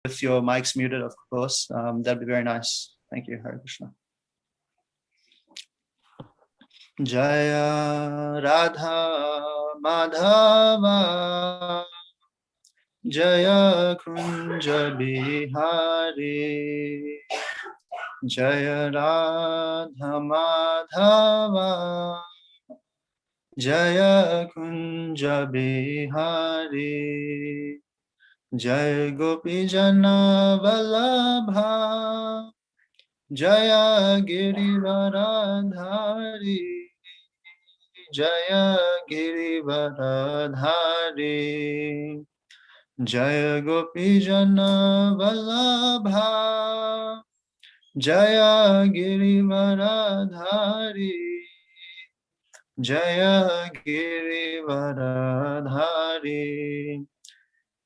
with your mics muted, of course, that'd be very nice. Thank you. Hare Krishna. Jaya Radha Madhava Jaya Kunja Bihari Jaya Radha Madhava Jaya Kunja Bihari Jaya Gopi Jana Vallabha Jaya Girivaradhari Jaya Girivaradhari Jaya Gopi Jana Vallabha Jaya Girivaradhari Jaya Girivaradhari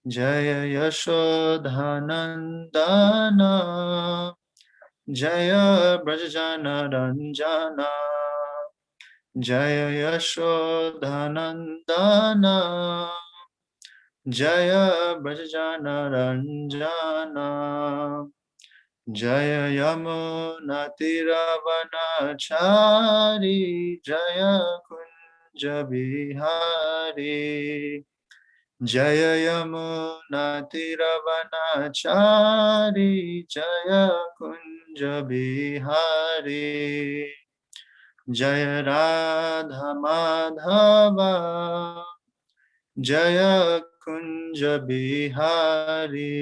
Jaya Yashodhanandana Jaya Brajajana Ranjana Jaya Yashodhanandana Jaya Brajajana Ranjana Jaya Yamuna Tiravanachari Jaya Kunja Bihari Jaya Yamuna Tiravanachari Jaya Kunja Bihari Jaya Radha Madhava Jaya Kunja Bihari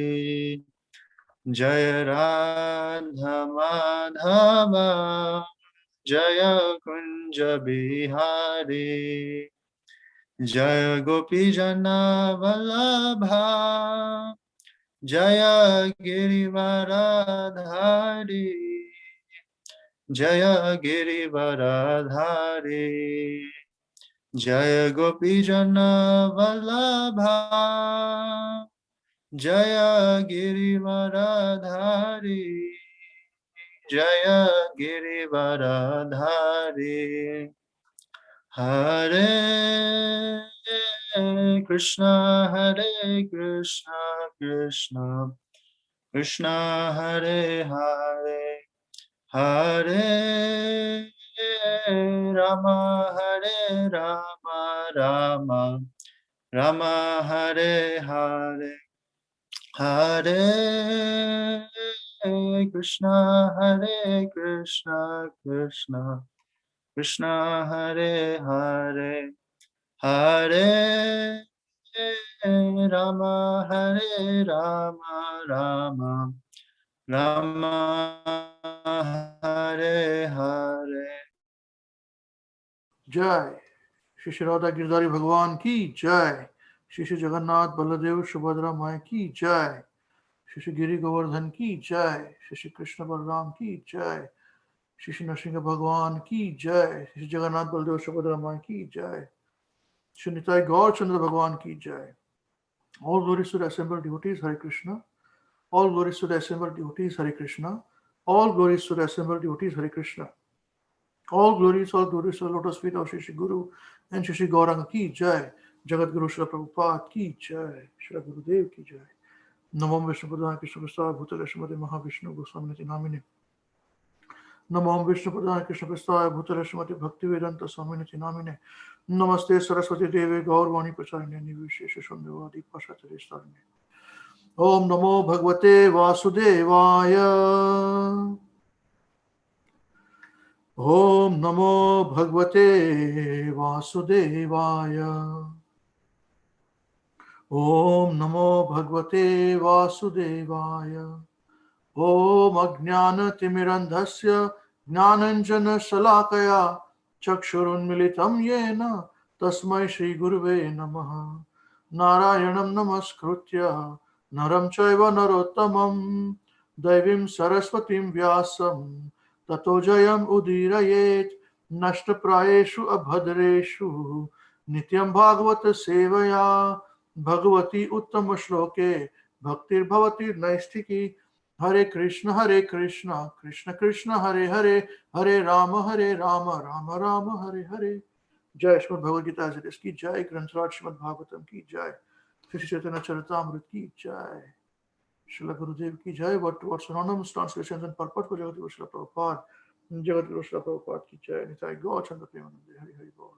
Jaya Radha Madhava Jaya Kunja Bihari Jaya Gopi Jana Vallabha Jaya Girivaradhari Jaya Girivaradhari Jaya Gopi Jana Vallabha Jaya Girivaradhari Jaya Girivaradhari Hare Krishna Hare Krishna Krishna Krishna Hare Hare Hare Rama Hare Rama Rama Rama Hare Hare Hare Krishna Hare Krishna Krishna Krishna Hare Hare Hare Rama Hare Rama Rama Rama Hare Hare. Jai Shri Shri Radha Girdhari Bhagwan ki Jai, Shri Shri Jagannath Baladev Subhadra Mai ki Jai, Shri Shri Giri Govardhan ki Jai, Shri Shri Krishna Balaram ki Jai, Shri Shri Nrsimha Bhagwan ki Jai, Shri Shri Jagannath Baladev Subhadra Mai ki Jai, Shri Nitai Gaur Chandra Bhagwan ki Jai. All glories to the assembled devotees, Hare Krishna. All glories to the assembled devotees, Hare Krishna. All glories to the assembled devotees, Hare Krishna. All glories to the lotus feet of Shri Shri Guru and Shri Shri Gauranga ki Jai. Jagat Guru Shri Prabhupada ki Jai. Shri Gurudev ki Jai. Namo Vishnu Pradhan Krishna Prasad Bhutale Srimati Mahavishnu Goswamiti Namine. Namo Vishnu Pradhan Krishna Prasad Bhutale Srimati Bhaktivedanta Swaminiti Namine. Namaste Saraswati Devi Gaurvani Pracharine Nivishesha Shandevadi Pashatari Sarine. Om Namo Bhagavate Vasudevaya. Om Namo Bhagavate Vasudevaya. Om Namo Bhagavate Vasudevaya. Om Ajnana Timirandhasya Jnananjana Shalakaya Chakshurunmilitam Yena Tasmai Shri Guruve Namaha. Narayanam Namaskritya Naram Chaiva Narottamam Devim Saraswatim Vyasam Tato Jayam Udirayet Nashtaprayeshu Abhadreshu Nityam Bhagavata Sevaya Bhagavati Uttama Shloke Bhaktir Bhavati Naistiki. Hare Krishna, Krishna Krishna, Hare Hare, Hare Rama, Rama Rama, Hare Hare. Jai Srimad Bhagavad Gita as it is ki Jai, Granth Raj Srimad Bhāgavatam ki Jai, Shri Chaitanya Charitamrita ki Jai, Srila Gurudev ki jai. But what synonymous translations and purport for Jagat Guru Srila Prabhupada. Jagat Guru Srila Prabhupada ki jai. Nitai Gaur Chandra Premanande. Hari Hari Bol.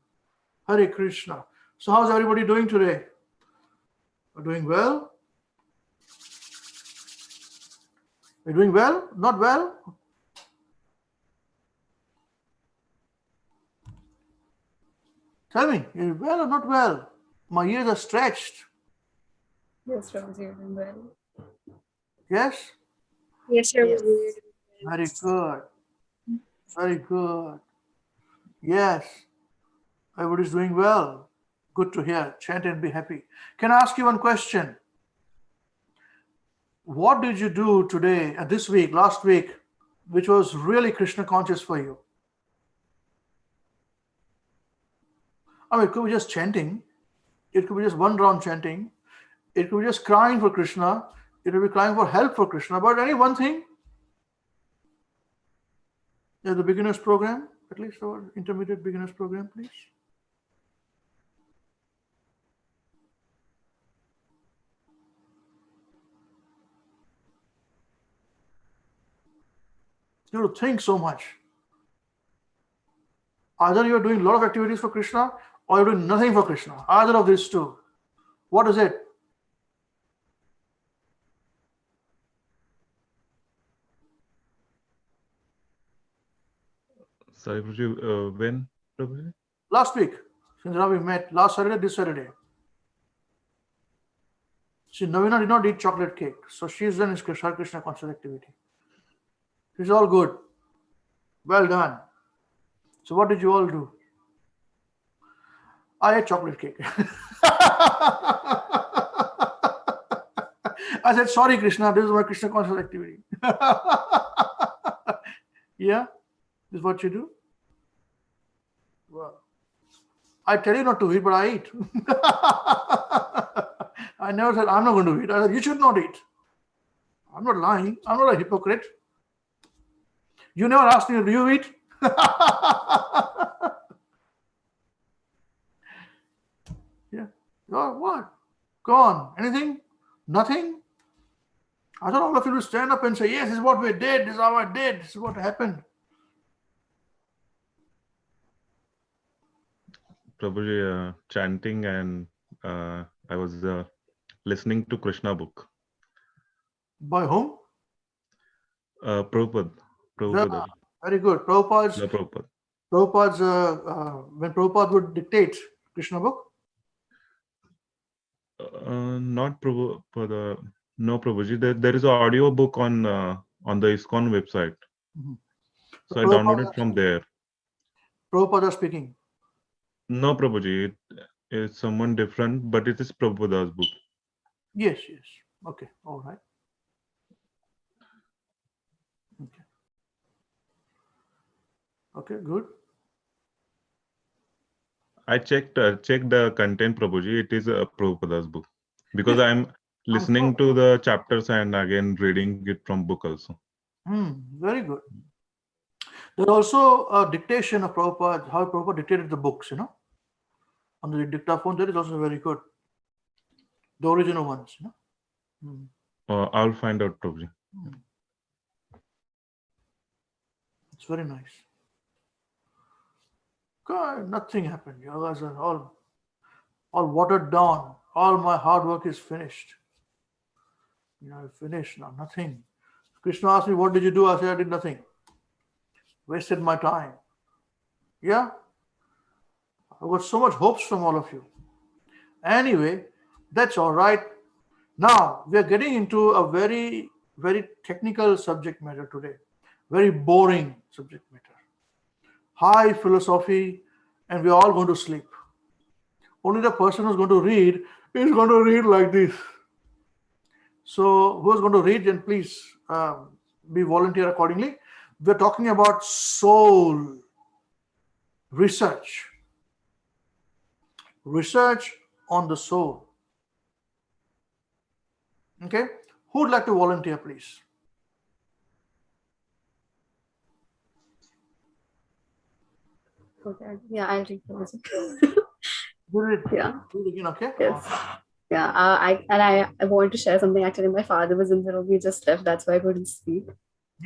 Hare Krishna. So how's everybody doing today? Are doing well? Are you doing well? Not well? Tell me, are you well or not well? My ears are stretched. Yes, Prabhuji, you're doing well. Yes? Yes, Prabhuji. Yes. Very good. Very good. Yes. Everybody's doing well. Good to hear. Chant and be happy. Can I ask you one question? What did you do today, this week, last week, which was really Krishna conscious for you? I mean, it could be just chanting. It could be just one round chanting. It could be just crying for Krishna. It could be crying for help for Krishna. But any one thing? The beginner's program, at least, or intermediate beginner's program, please. You have to think so much. Either you are doing a lot of activities for Krishna or you're doing nothing for Krishna. Either of these two. What is it? Sorry, Prabhuji, when, Prabhuji? Last week, since now we met, last Saturday, this Saturday. See, Navina did not eat chocolate cake, so she's done his Hare Krishna conscious activity. It's all good. Well done. So what did you all do? I ate chocolate cake. I said, sorry, Krishna, this is my Krishna conscious activity. Yeah? This is what you do? Well, I tell you not to eat, but I eat. I never said, I'm not going to eat. I said, you should not eat. I'm not lying. I'm not a hypocrite. You never asked me, do you eat? Yeah. Oh, what? Go on. Anything? Nothing? I thought all of you would stand up and say, yes, this is what we did. This is how I did. This is what happened. Prabhuji, chanting and I was listening to Krishna book. By whom? Prabhupada. Yeah, very good. Prabhupada's, No, Prabhupada. when Prabhupada would dictate Krishna book? Not Prabhupada. No, Prabhuji. There is an audio book on the ISKCON website. Mhm. So I downloaded from there. Prabhupada speaking. No, Prabhuji. It's someone different, but it is Prabhupada's book. Yes, yes. Okay, all right. Okay. Okay, good. I checked the content, Prabhuji. It is Prabhupada's book because Yes. I'm listening to the chapters and again reading it from book also. Very good. There's also a dictation of Prabhupada, how Prabhupada dictated the books, on the dictaphone. That is also very good. The original ones, I'll find out, Prabhuji. It's very nice. God, nothing happened. You guys are all watered down. All my hard work is finished. Finished now. Nothing. Krishna asked me, what did you do? I said, I did nothing. Wasted my time. Yeah? I got so much hopes from all of you. Anyway, that's all right. Now, we are getting into a very, very technical subject matter today. Very boring subject matter. High philosophy, and we are all going to sleep. Only the person who's going to read is going to read like this. So, who's going to read, then please be volunteer accordingly. We're talking about soul research. Research on the soul. Okay? Who would like to volunteer, please? Okay. Yeah, I'll read those. Do it. Yeah. Do it again, okay? Yes. Yeah, I want to share something. Actually, my father was in the room. He just left. That's why I couldn't speak.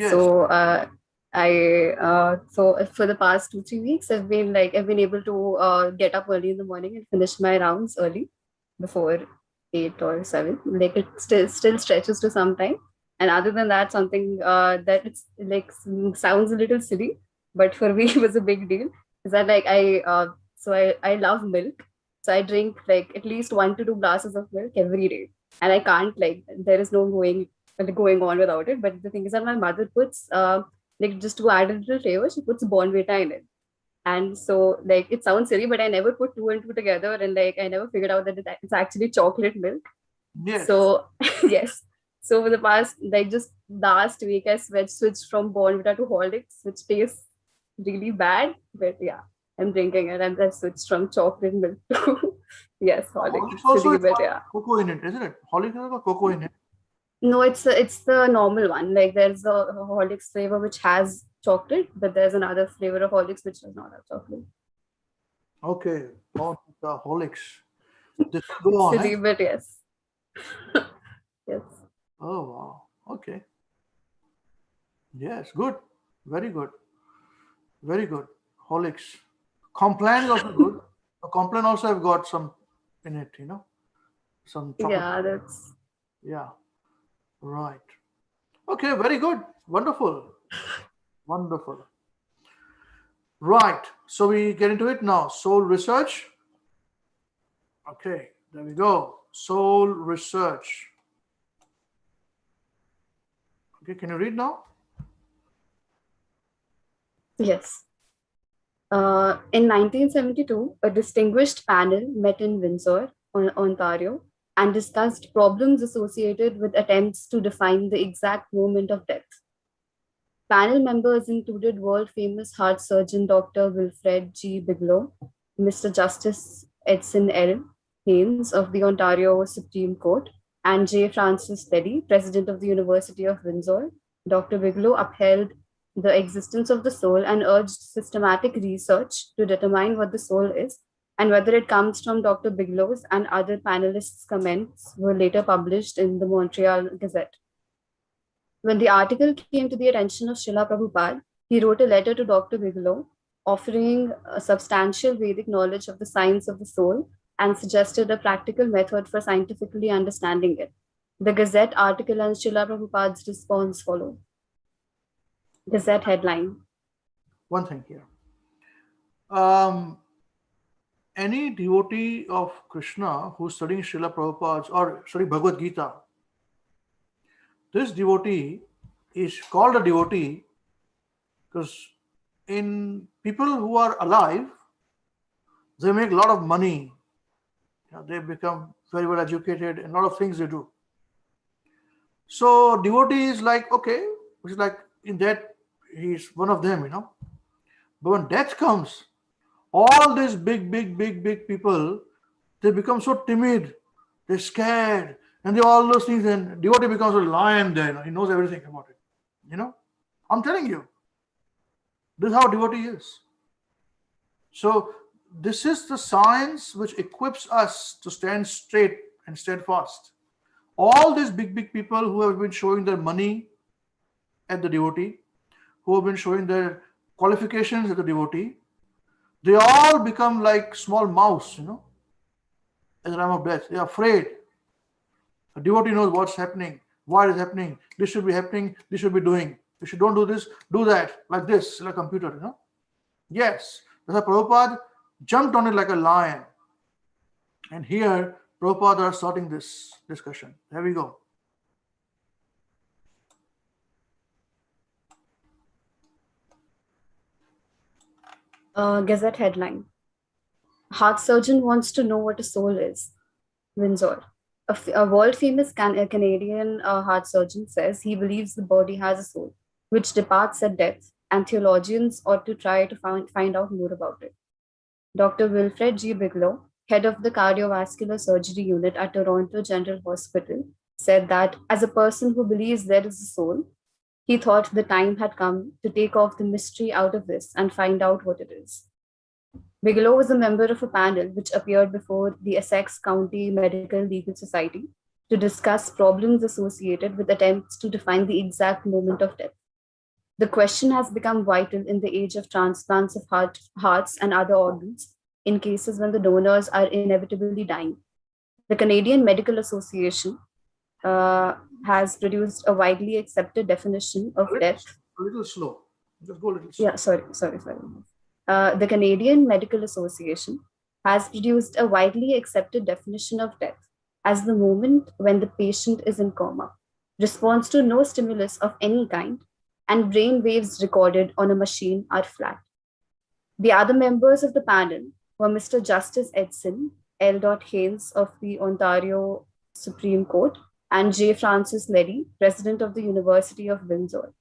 Yes. So so for the past 2-3 weeks, I've been able to get up early in the morning and finish my rounds early before 8 or 7. Like it still stretches to some time. And other than that, something that it's like sounds a little silly, but for me it was a big deal. Is that I love milk. So I drink like at least 1 to 2 glasses of milk every day. And I can't there is no going on without it. But the thing is that my mother puts just to add a little flavor, she puts Bonvita in it. And so it sounds silly, but I never put two and two together, and I never figured out that it's actually chocolate milk. Yes. So yes. So for the past just last week I switched from Bonvita to Horlicks, which tastes really bad. But yeah, I'm drinking it, and I've switched from chocolate milk to yes, Horlicks. Horlicks also Silly, has but yeah. cocoa in it, isn't it? Horlicks has got cocoa in it. No, it's the normal one. Like there's a Horlicks flavor which has chocolate, but there's another flavor of Horlicks which does not have chocolate. Okay. Horlicks. This will go on. Silly, but yes. Yes. Oh wow. Okay. Yes, good. Very good. Very good. Horlicks. Complan is also good. Complan also have got some in it, some chocolate. Yeah, that's Yeah. Right. Okay, very good. Wonderful. Wonderful. Right. So we get into it now. Soul research. Okay, there we go. Soul research. Okay, can you read now? yes. In 1972, a distinguished panel met in Windsor, Ontario, and discussed problems associated with attempts to define the exact moment of death. Panel members included world-famous heart surgeon Dr. Wilfred G. Bigelow, Mr. Justice Edson L. Haynes of the Ontario Supreme Court, and J. Francis Teddy, President of the University of Windsor. Dr. Bigelow upheld the existence of the soul and urged systematic research to determine what the soul is and whether it comes from Dr. Bigelow's and other panelists' comments were later published in the Montreal Gazette. When the article came to the attention of Srila Prabhupada, he wrote a letter to Dr. Bigelow offering a substantial Vedic knowledge of the science of the soul and suggested a practical method for scientifically understanding it. The Gazette article and Srila Prabhupada's response follow. Gazette headline. One thing here. Any devotee of Krishna who's studying Srila Prabhupada's or studying Bhagavad Gita, this devotee is called a devotee because in people who are alive, they make a lot of money. They become very well educated and a lot of things they do. So devotee is like, okay, which is like in that he's one of them, But when death comes, all these big people, they become so timid, they're scared, and they all those things, and devotee becomes a lion there, he knows everything about it. I'm telling you, this is how devotee is. So this is the science which equips us to stand straight and steadfast. All these big people who have been showing their money at the devotee, who have been showing their qualifications at the devotee, they all become like small mouse, at the time of death. They are afraid. A devotee knows what's happening, why it is happening, this should be happening, this should be doing. If you don't do this, do that, like this, like a computer, Yes, that's why Prabhupada jumped on it like a lion. And here, Prabhupada are starting this discussion. There we go. Gazette headline. Heart surgeon wants to know what a soul is. Windsor. A world-famous Canadian heart surgeon says he believes the body has a soul, which departs at death, and theologians ought to try to find out more about it. Dr. Wilfred G. Bigelow, head of the cardiovascular surgery unit at Toronto General Hospital, said that as a person who believes there is a soul, he thought the time had come to take off the mystery out of this and find out what it is. Bigelow was a member of a panel which appeared before the Essex County Medical Legal Society to discuss problems associated with attempts to define the exact moment of death. The question has become vital in the age of transplants of hearts and other organs in cases when the donors are inevitably dying. The Canadian Medical Association has produced a widely accepted definition of death. A little slow. Just go a little slow. Yeah, sorry. The Canadian Medical Association has produced a widely accepted definition of death as the moment when the patient is in coma, responds to no stimulus of any kind, and brain waves recorded on a machine are flat. The other members of the panel were Mr. Justice Edson L. Haynes of the Ontario Supreme Court and J. Francis Leddy, President of the University of Windsor.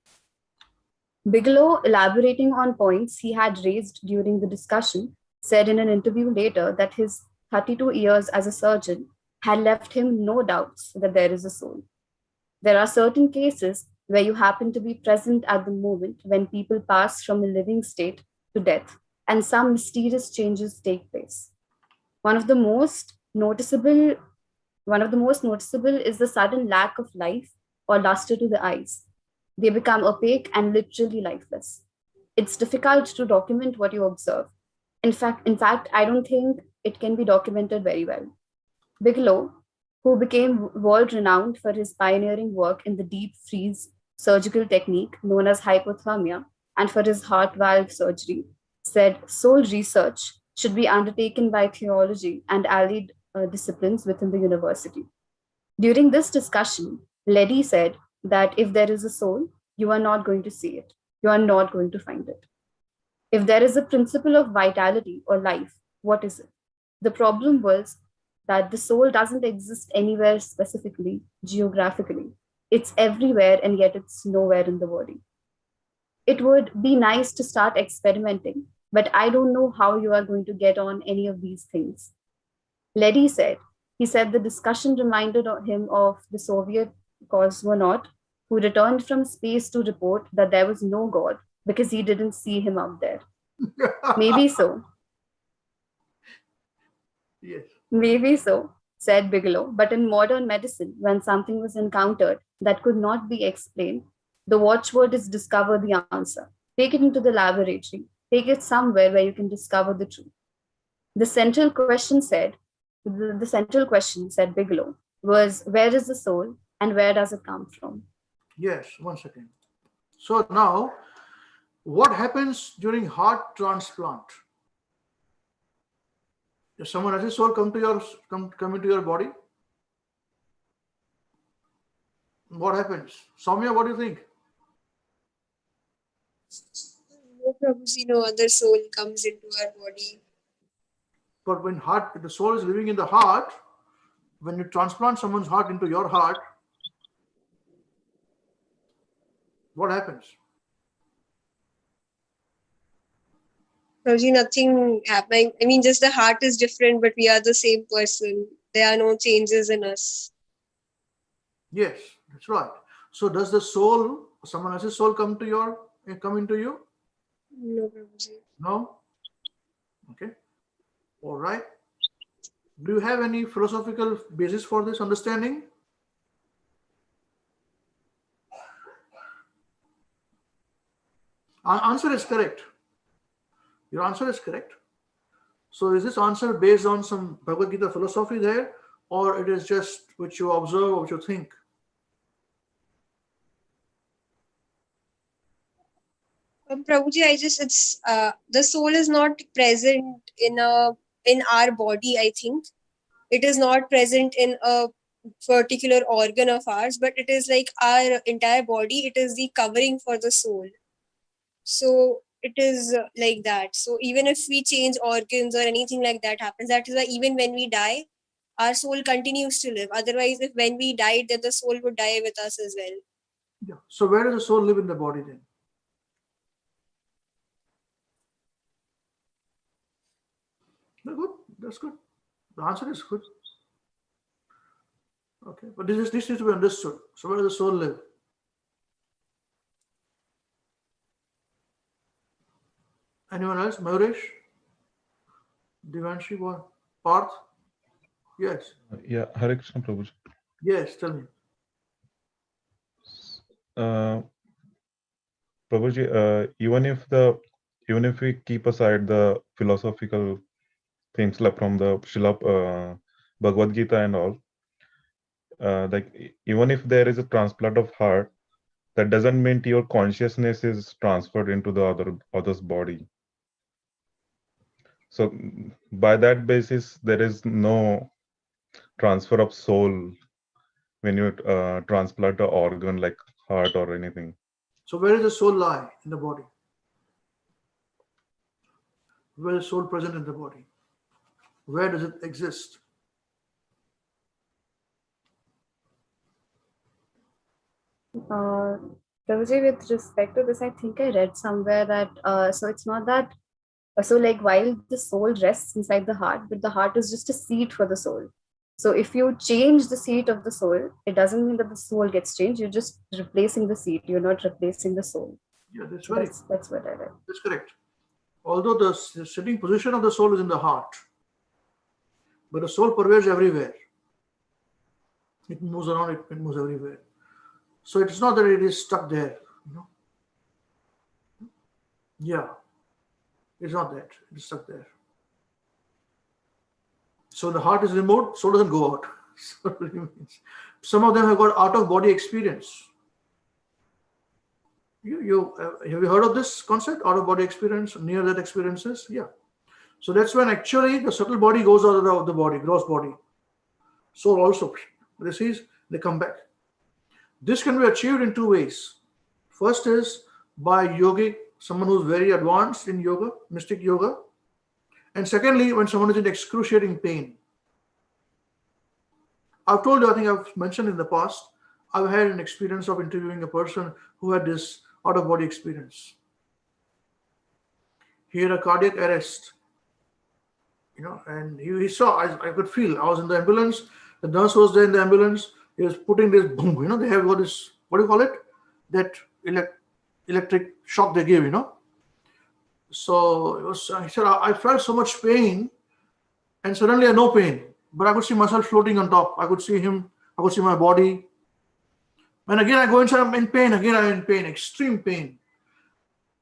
Bigelow, elaborating on points he had raised during the discussion, said in an interview later that his 32 years as a surgeon had left him no doubts that there is a soul. There are certain cases where you happen to be present at the moment when people pass from a living state to death, and some mysterious changes take place. One of the most noticeable is the sudden lack of life or luster to the eyes. They become opaque and literally lifeless. It's difficult to document what you observe. In fact, I don't think it can be documented very well. Bigelow, who became world-renowned for his pioneering work in the deep freeze surgical technique known as hypothermia and for his heart valve surgery, said soul research should be undertaken by theology and allied disciplines within the university. During this discussion, Leddy said that if there is a soul, you are not going to see it. You are not going to find it. If there is a principle of vitality or life, what is it? The problem was that the soul doesn't exist anywhere specifically, geographically. It's everywhere, and yet it's nowhere in the body. It would be nice to start experimenting, but I don't know how you are going to get on any of these things. Leddy said, he said the discussion reminded him of the Soviet cosmonaut who returned from space to report that there was no God because he didn't see him up there. Maybe so. Yes. Maybe so, said Bigelow, but in modern medicine, when something was encountered that could not be explained, the watchword is discover the answer. Take it into the laboratory. Take it somewhere where you can discover the truth. The central question, said Bigelow, was where is the soul and where does it come from? Yes, 1 second. So now, what happens during heart transplant? Does someone else's soul come into your body? What happens? Soumya, what do you think? No, Prabhuji, no other soul comes into our body. But when the soul is living in the heart, when you transplant someone's heart into your heart, what happens? Prabhuji, nothing happening. I mean, just the heart is different, but we are the same person. There are no changes in us. Yes, that's right. So does the soul, someone else's soul come into you? No, Prabhuji. No? Okay. All right. Do you have any philosophical basis for this understanding? Answer is correct. Your answer is correct. So is this answer based on some Bhagavad Gita philosophy there, or it is just which you observe or which you think? Prabhuji, it's the soul is not present in our body. I think it is not present in a particular organ of ours, but it is like our entire body. It is the covering for the soul. So it is like that. So even if we change organs or anything like that happens, that is why even when we die, our soul continues to live. Otherwise, if when we died, then the soul would die with us as well. Yeah. So where does the soul live in the body then? Good. That's good. The answer is good. Okay, but this needs to be understood. So where does the soul live? Anyone else? Mahesh? Divanshi, what? Parth? Yes. Yeah, Hare Krishna Prabhuji. Yes, tell me. Prabhuji, even if we keep aside the philosophical things like from the Srila Bhagavad Gita and all, like even if there is a transplant of heart, that doesn't mean your consciousness is transferred into the other's body. So by that basis, there is no transfer of soul when you transplant an organ like heart or anything. So where does the soul lie in the body? Where is soul present in the body? Where does it exist? Prabhuji, with respect to this, I think I read somewhere that so it's not that so like while the soul rests inside the heart, but the heart is just a seat for the soul. So if you change the seat of the soul, it doesn't mean that the soul gets changed. You're just replacing the seat. You're not replacing the soul. Yeah, that's So very. that's what I read. That's correct. Although the sitting position of the soul is in the heart, but the soul pervades everywhere. It moves around, it moves everywhere. So it's not that it is stuck there. You know? Yeah. It's not that. It's stuck there. So the heart is removed, soul doesn't go out. Some of them have got out of body experience. Have you heard of this concept, out of body experience, near death experiences? Yeah. So that's when actually the subtle body goes out of the body, gross body. Soul also, they come back. This can be achieved in two ways. First is by yogic, someone who's very advanced in yoga, mystic yoga. And secondly, when someone is in excruciating pain. I've told you, I think I've mentioned in the past, I've had an experience of interviewing a person who had this out-of-body experience. He had a cardiac arrest, and he saw, I could feel, I was in the ambulance, the nurse was there in the ambulance, he was putting this boom, they have got this, what do you call it? That electric shock they give, So he said, I felt so much pain, and suddenly I had no pain, but I could see myself floating on top. I could see him, I could see my body. And again, I go inside, I'm in pain, again, I'm in pain, extreme pain.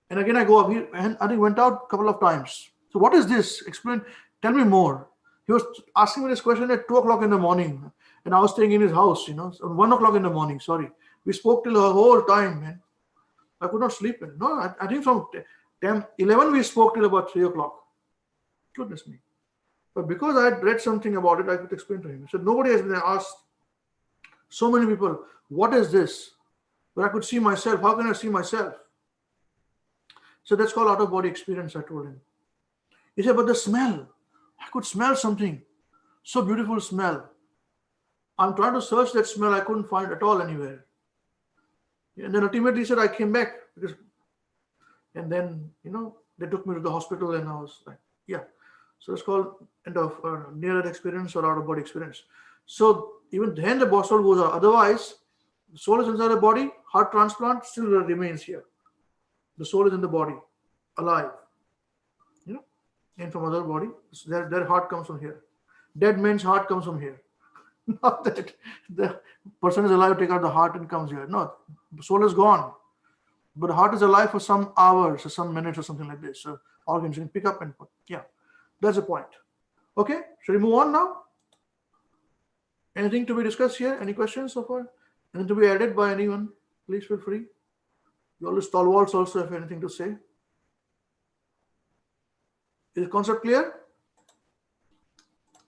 And again, I go up here, and I think went out a couple of times. So what is this? Explain, tell me more. He was asking me this question at 2 o'clock in the morning, and I was staying in his house, so 1 o'clock in the morning, sorry. We spoke till the whole time, man. I could not sleep. No, I think from 11 we spoke till about 3 o'clock. Goodness me. But because I had read something about it, I could explain to him. He said, nobody has been asked, so many people, what is this? But I could see myself. How can I see myself? So that's called out-of-body experience, I told him. He said, but the smell, I could smell something. So beautiful smell. I'm trying to search that smell. I couldn't find at all anywhere. And then ultimately he said, I came back. And then, they took me to the hospital and I was like, yeah. So it's called near-death experience or out-of-body experience. So even then the soul goes out. Otherwise, the soul is inside the body, heart transplant still remains here. The soul is in the body, alive. And from other body, their heart comes from here. Dead man's heart comes from here. Not that the person is alive, take out the heart and comes here. No, the soul is gone. But the heart is alive for some hours or some minutes or something like this. So organs you can pick up and put. Yeah, that's the point. Okay, should we move on now? Anything to be discussed here? Any questions so far? Anything to be added by anyone? Please feel free. You always stalwarts also have anything to say. Is the concept clear?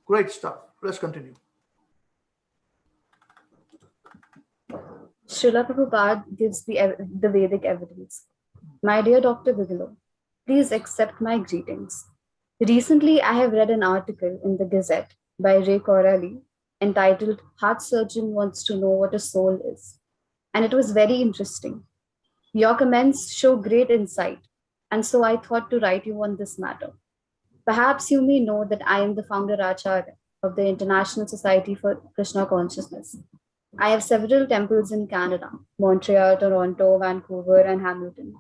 Great stuff. Let's continue. Srila Prabhupada gives the Vedic evidence. My dear Dr. Bigelow, please accept my greetings. Recently, I have read an article in the Gazette by Ray Corali entitled Heart Surgeon Wants to Know What a Soul Is. And it was very interesting. Your comments show great insight, and so I thought to write you on this matter. Perhaps you may know that I am the founder Acharya of the International Society for Krishna Consciousness. I have several temples in Canada, Montreal, Toronto, Vancouver, and Hamilton.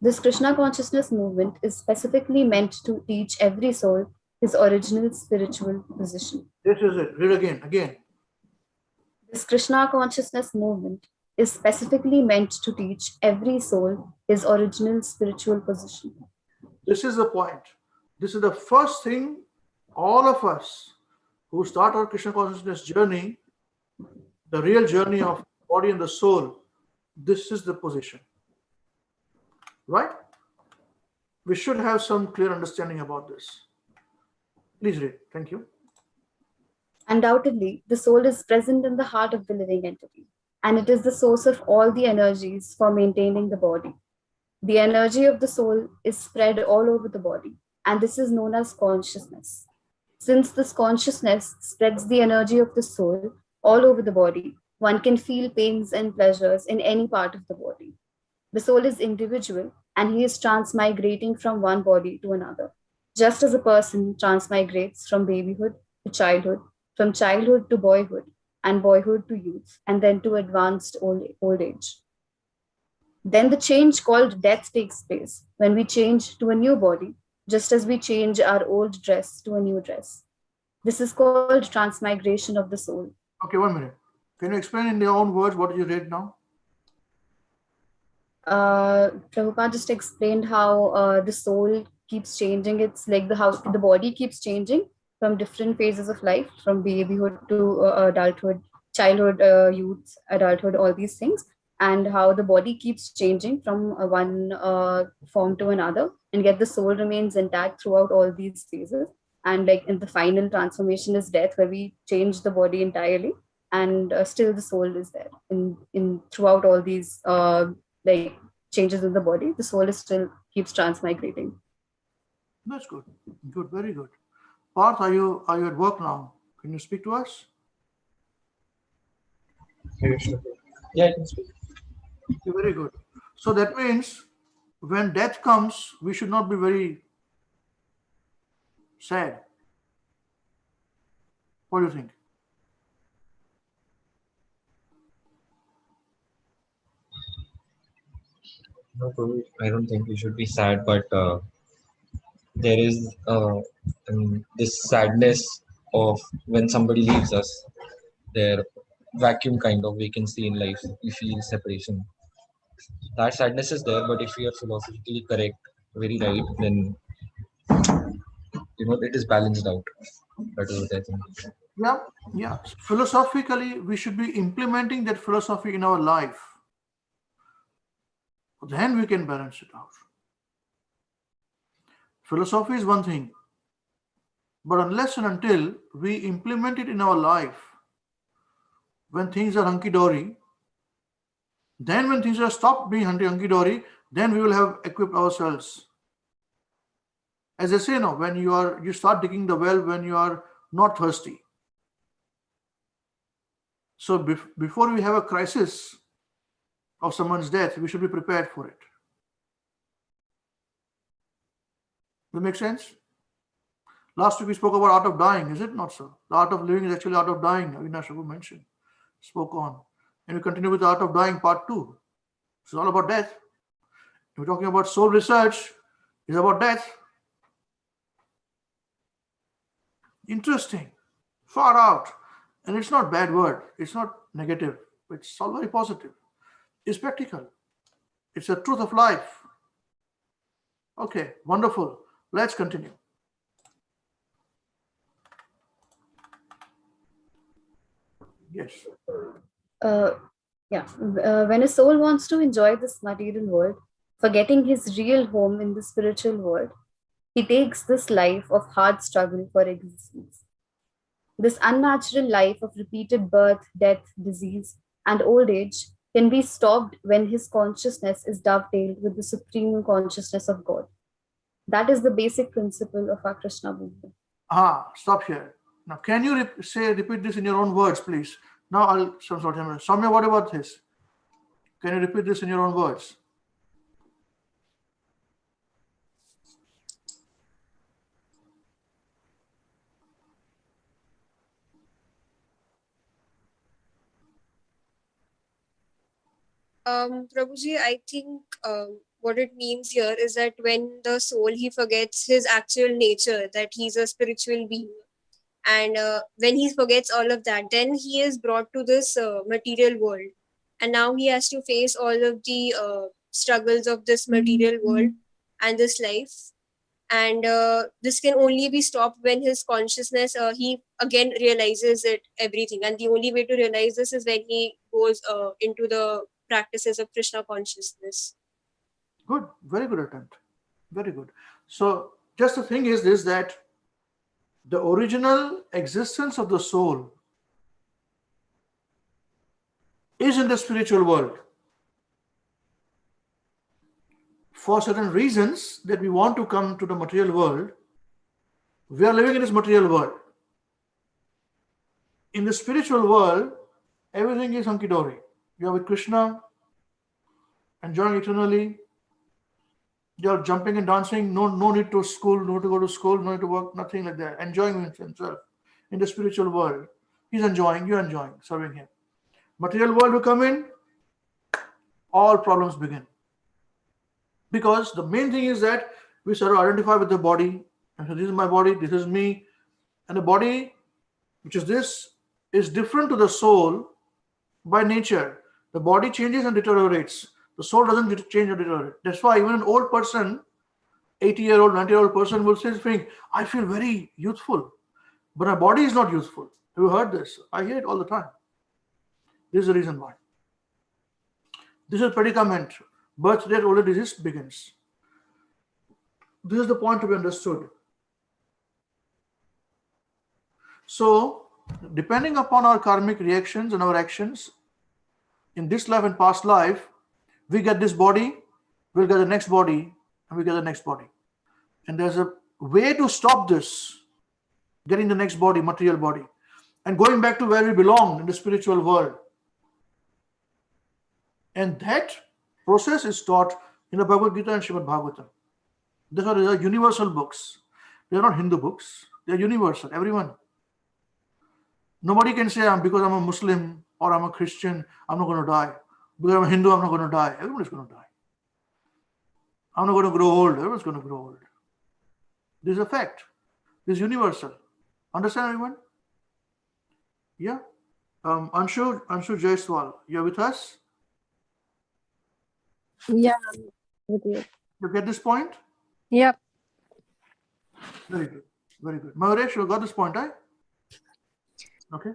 This Krishna consciousness movement is specifically meant to teach every soul his original spiritual position. This is it. Read again. This Krishna consciousness movement is specifically meant to teach every soul his original spiritual position. This is the point. This is the first thing all of us who start our Krishna consciousness journey, the real journey of body and the soul, this is the position. Right? We should have some clear understanding about this. Please read. Thank you. Undoubtedly, the soul is present in the heart of the living entity, and it is the source of all the energies for maintaining the body. The energy of the soul is spread all over the body, and this is known as consciousness. Since this consciousness spreads the energy of the soul all over the body, one can feel pains and pleasures in any part of the body. The soul is individual, and he is transmigrating from one body to another, just as a person transmigrates from babyhood to childhood, from childhood to boyhood, and boyhood to youth, and then to advanced old age. Then the change called death takes place when we change to a new body, just as we change our old dress to a new dress. This is called transmigration of the soul. Okay, 1 minute. Can you explain in your own words what you read now? Prabhupada just explained how the soul keeps changing. It's like how the body keeps changing from different phases of life, from babyhood to adulthood, childhood, youth, adulthood, all these things, and how the body keeps changing from one form to another, and yet the soul remains intact throughout all these phases. And like in the final transformation is death, where we change the body entirely, and still the soul is there in throughout all these like changes in the body. The soul is still keeps transmigrating. That's good. Good, very good. Parth, are you at work now? Can you speak to us? Yeah, I can speak. Okay, very good. So that means when death comes, we should not be very sad. What do you think? No, Prabhu, I don't think we should be sad, but there is this sadness of when somebody leaves us, their vacuum kind of vacancy in life, we feel separation. That sadness is there, but if we are philosophically correct, very right, then it is balanced out. That is what I think. Yeah. Philosophically, we should be implementing that philosophy in our life. Then we can balance it out. Philosophy is one thing, but unless and until we implement it in our life, when things are hunky-dory, then when things are stopped being hunky-dory, then we will have equipped ourselves. As I say now, when you start digging the well when you are not thirsty. So before we have a crisis of someone's death, we should be prepared for it. Does that make sense? Last week we spoke about art of dying, is it not so? The art of living is actually art of dying, Avinash Prabhu mentioned, spoke on. And we continue with the art of dying part 2. It's all about death. We're talking about soul research, it's about death. Interesting. Far out. And it's not bad word. It's not negative. It's all very positive. It's practical. It's a truth of life. Okay, wonderful. Let's continue. Yes. When a soul wants to enjoy this material world, forgetting his real home in the spiritual world, he takes this life of hard struggle for existence. This unnatural life of repeated birth, death, disease, and old age can be stopped when his consciousness is dovetailed with the supreme consciousness of God. That is the basic principle of our Krishna movement. Stop here. Now, can you repeat this in your own words, please? Now, Soumya, what about this? Can you repeat this in your own words? Prabhuji, I think what it means here is that when the soul, he forgets his actual nature, that he's a spiritual being, and when he forgets all of that, then he is brought to this material world, and now he has to face all of the struggles of this material world and this life. And this can only be stopped when his consciousness, he again realizes it, everything. And the only way to realize this is when he goes into the practices of Krishna consciousness. Good, very good attempt. Very good. So just the thing is this, that the original existence of the soul is in the spiritual world. For certain reasons that we want to come to the material world, we are living in this material world. In the spiritual world, everything is hunky-dory. You are with Krishna, enjoying eternally. You are jumping and dancing, no need to school, no need to go to school, no need to work, nothing like that. Enjoying himself in the spiritual world. He's enjoying, you're enjoying, serving him. Material world will come in, all problems begin. Because the main thing is that we sort of identify with the body. And so this is my body, this is me. And the body, which is this, is different to the soul by nature. The body changes and deteriorates. The soul doesn't change or deteriorate. That's why even an old person, 80-year-old, 90-year-old person will say, I feel very youthful. But my body is not youthful. Have you heard this? I hear it all the time. This is the reason why. This is predicament. Birth, death, old age disease begins. This is the point to be understood. So, depending upon our karmic reactions and our actions, in this life and past life, we get this body, we'll get the next body, and we get the next body. And there's a way to stop this, getting the next body, material body, and going back to where we belong in the spiritual world. And that process is taught in the Bhagavad Gita and Srimad Bhāgavatam. These are universal books. They are not Hindu books. They are universal, everyone. Nobody can say, because I'm a Muslim or I'm a Christian, I'm not going to die. Because I'm a Hindu, I'm not going to die. Everybody's going to die. I'm not going to grow old. Everyone's going to grow old. This is a fact. This is universal. Understand, everyone? Yeah? Anshu Jaiswal, you're with us? Yeah, I'm with you. You get this point? Yep. Very good. Very good. Maharesh, you got this point, right? Okay.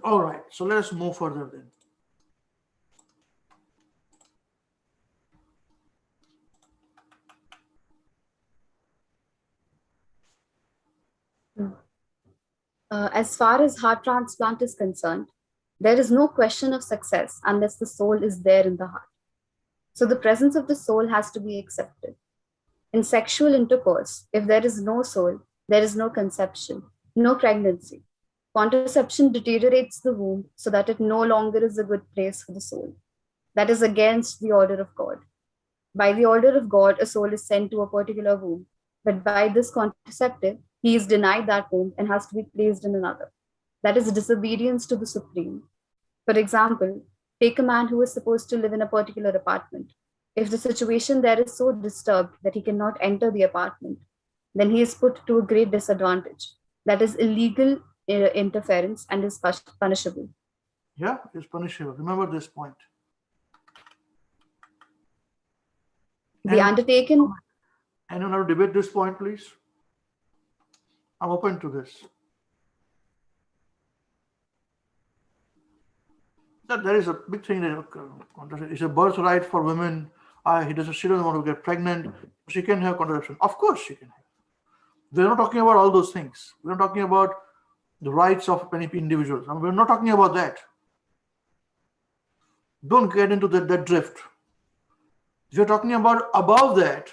All right. So let us move further then. As far as heart transplant is concerned, there is no question of success unless the soul is there in the heart. So the presence of the soul has to be accepted. In sexual intercourse, if there is no soul, there is no conception, no pregnancy. Contraception deteriorates the womb so that it no longer is a good place for the soul. That is against the order of God. By the order of God, a soul is sent to a particular womb, but by this contraceptive, he is denied that womb and has to be placed in another. That is disobedience to the Supreme. For example, take a man who is supposed to live in a particular apartment. If the situation there is so disturbed that he cannot enter the apartment, then he is put to a great disadvantage. That is illegal interference and is punishable. Yeah, it's punishable. Remember this point. The undertaken. Anyone have to debate this point, please? I'm open to this. That there is a big thing that it's a birthright for women. She doesn't want to get pregnant. She can have contraception. Of course she can have. We're not talking about all those things. We're not talking about the rights of many individuals. We're not talking about that. Don't get into that drift. If you're talking about above that,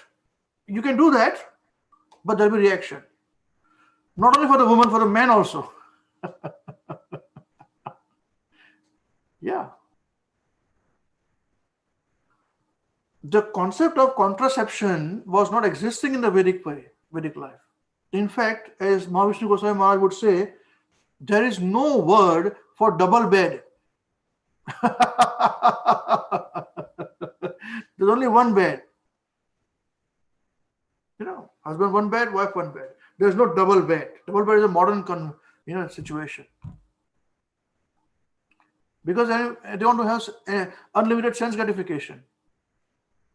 you can do that, but there'll be reaction. Not only for the woman, for the man also. Yeah. The concept of contraception was not existing in the Vedic life. In fact, as Mahavishnu Goswami Maharaj would say, there is no word for double bed. There's only one bed. Husband one bed, wife one bed. There's no double bed. Double bed is a modern situation. Because they want to have unlimited sense gratification.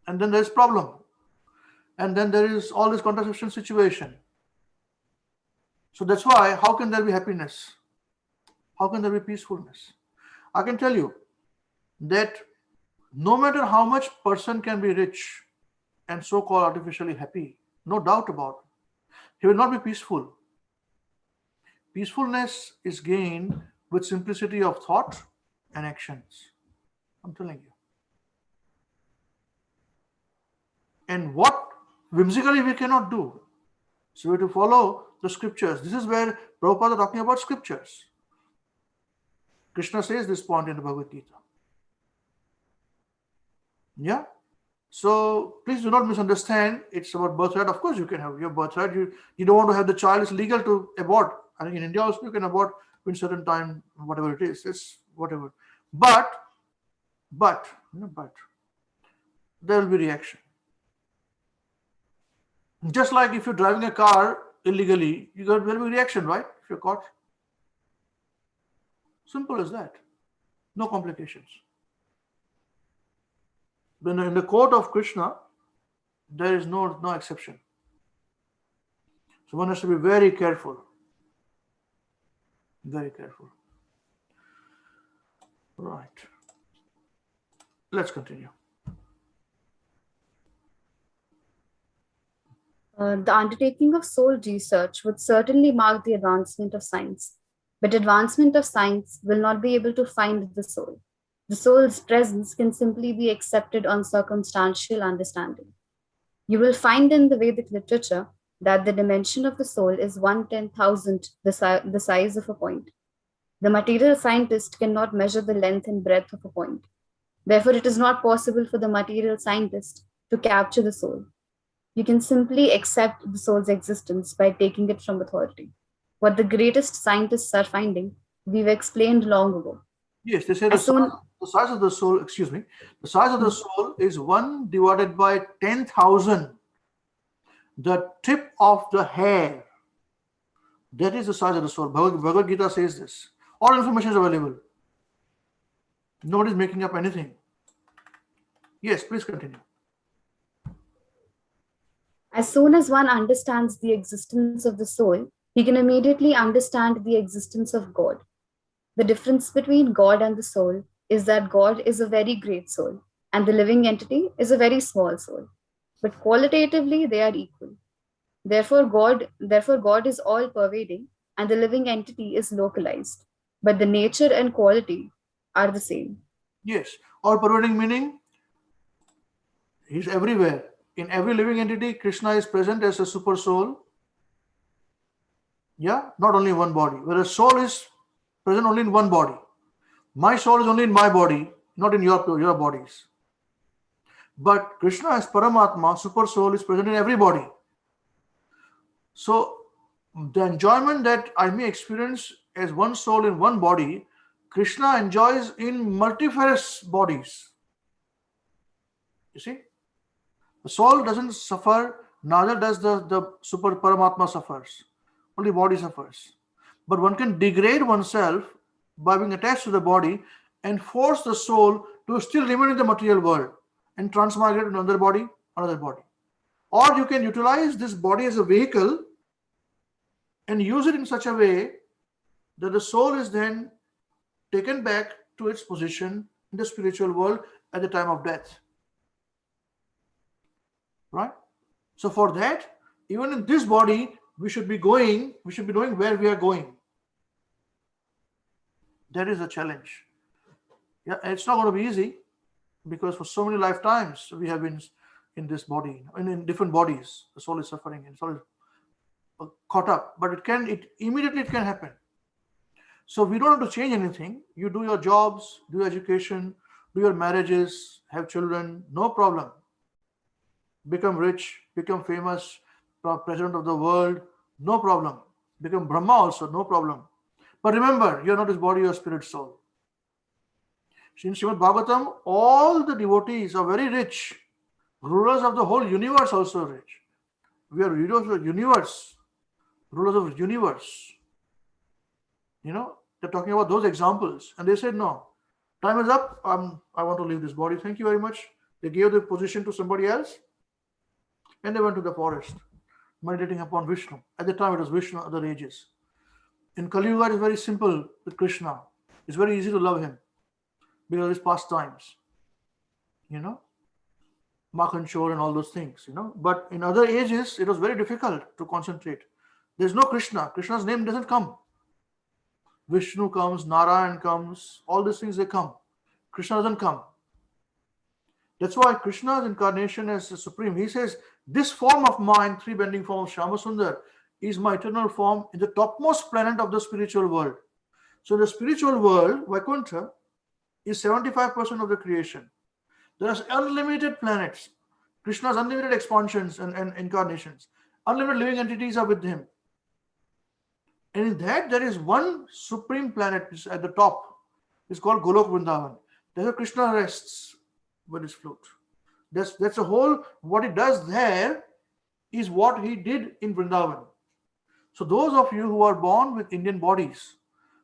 And then there's problem. And then there is all this contraception situation. So that's why, how can there be happiness? How can there be peacefulness? I can tell you that no matter how much person can be rich and so-called artificially happy, no doubt about it, he will not be peaceful. Peacefulness is gained with simplicity of thought and actions. I'm telling you. And what whimsically we cannot do. So we have to follow the scriptures. This is where Prabhupada is talking about scriptures. Krishna says this point in the Bhagavad Gita. Yeah? So please do not misunderstand. It's about birthright. Of course you can have your birthright. You don't want to have the child. It's legal to abort. I think in India also you can abort in certain time, whatever it is. It's whatever. But there will be reaction. Just like if you're driving a car illegally, there will be reaction, right? If you're caught. Simple as that. No complications. But in the court of Krishna, there is no exception. So one has to be very careful. Very careful. Right. Let's continue. The undertaking of soul research would certainly mark the advancement of science, but advancement of science will not be able to find the soul. The soul's presence can simply be accepted on circumstantial understanding. You will find in the Vedic literature that the dimension of the soul is 1/10,000th the size of a point. The material scientist cannot measure the length and breadth of a point. Therefore, it is not possible for the material scientist to capture the soul. You can simply accept the soul's existence by taking it from authority. What the greatest scientists are finding, we've explained long ago. Yes, they say the size of the soul, the size of the soul is 1 divided by 10,000. The tip of the hair. That is the size of the soul. Bhagavad Gita says this. All information is available. Nobody is making up anything. Yes, please continue. As soon as one understands the existence of the soul, he can immediately understand the existence of God. The difference between God and the soul is that God is a very great soul and the living entity is a very small soul. But qualitatively, they are equal. Therefore, God is all pervading and the living entity is localized. But the nature and quality are the same. Yes, all pervading meaning He's everywhere. In every living entity, Krishna is present as a super soul. Yeah, not only one body. Whereas soul is present only in one body. My soul is only in my body, not in your bodies. But Krishna as Paramatma, super soul, is present in every body. So the enjoyment that I may experience as one soul in one body, Krishna enjoys in multifarious bodies. You see? The soul doesn't suffer, neither does the super Paramatma suffers. Only body suffers. But one can degrade oneself by being attached to the body and force the soul to still remain in the material world and transmigrate to another body. Or you can utilize this body as a vehicle and use it in such a way that the soul is then taken back to its position in the spiritual world at the time of death. Right? So for that, even in this body, we should be knowing where we are going. That is a challenge. Yeah, it's not going to be easy because for so many lifetimes we have been in this body, in different bodies. The soul is suffering and soul is caught up. But it can happen. So we don't have to change anything. You do your jobs, do your education, do your marriages, have children, no problem. Become rich, become famous, president of the world, no problem. Become Brahma also, no problem. But remember, you're not his body, you're spirit soul. In Srimad Bhāgavatam, all the devotees are very rich Rulers of the whole universe also rich. We are rulers of the universe. Rulers of the universe. They're talking about those examples. And they said, no, time is up. I want to leave this body. Thank you very much. They gave the position to somebody else. And they went to the forest, meditating upon Vishnu. At the time, it was Vishnu, other ages. In Kali Yuga, it is very simple with Krishna. It's very easy to love him because of his pastimes. Makhan Chor and all those things. But in other ages, it was very difficult to concentrate. There's no Krishna. Krishna's name doesn't come. Vishnu comes, Narayan comes, all these things they come. Krishna doesn't come. That's why Krishna's incarnation as the Supreme, he says, this form of mine, three-bending form of Shama Sundar, is my eternal form in the topmost planet of the spiritual world. So the spiritual world, Vaikuntha, is 75% of the creation. There are unlimited planets. Krishna's unlimited expansions and incarnations. Unlimited living entities are with him. And in that, there is one supreme planet at the top. It's called Golok Vrindavan. That's where Krishna rests with his flute. That's a whole, what he does there is what he did in Vrindavan. So those of you who are born with Indian bodies,